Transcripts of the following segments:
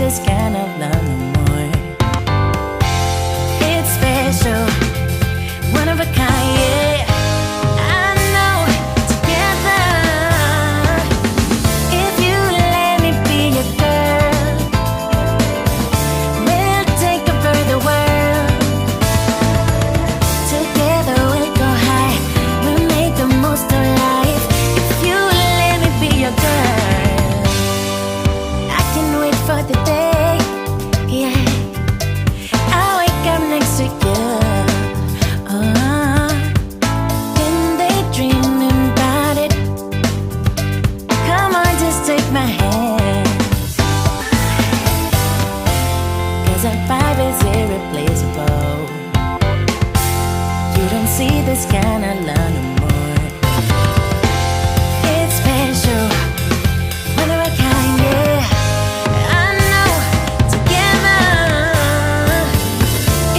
this kind of love no more. It's special, one of a kind, yeah. I know, together, if you let me be your girl, we'll take over the world. Together we'll go high, we'll make the most of life. If you let me be your girl, I can wait for the day, yeah. I'll wake up next to you, and daydreaming about it. Come on, just take my hands, 'cause our vibe is irreplaceable. You don't see this kind of love no more. It's special, one of a kind, yeah. I know, together,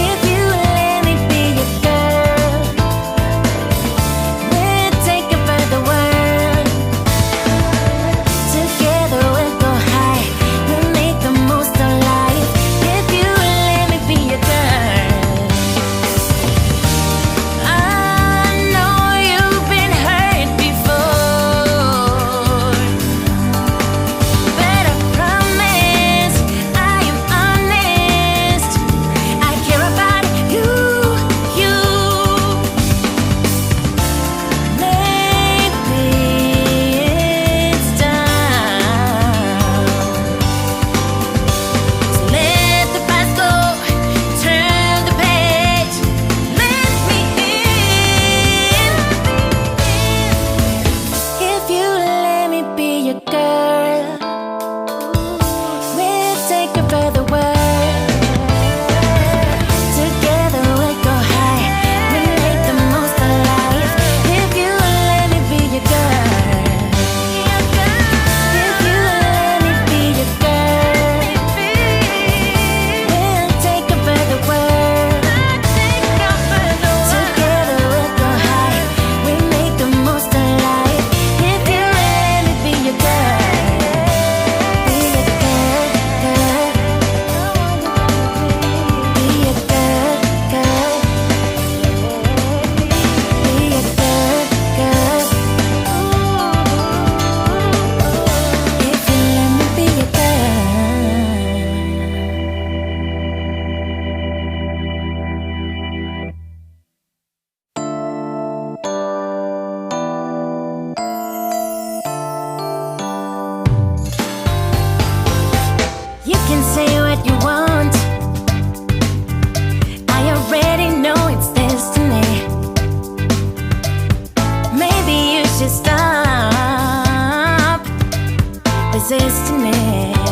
if you let me be your girl, we'll take over the world. Together we'll go high, we'll make the most of life. If you let me be your girl, I know you've been hurt before, but I promise I am honest. I care about you. Maybe it's time to let the past go, turn the page, let me in. If you let me be your girl, we'll take over the world. Together we'll go high, we'll make the most of life. If you let me be your girl, if you let me be your girl, we'll take over the world. Together we'll go high, we'll make the most of life. If you let me be your girl, be your girl, girl. Be your girl, girl. Be your girl, girl. If you let me be your girl. You can say what you want, I already know it's destiny. Maybe you should stop resisting it.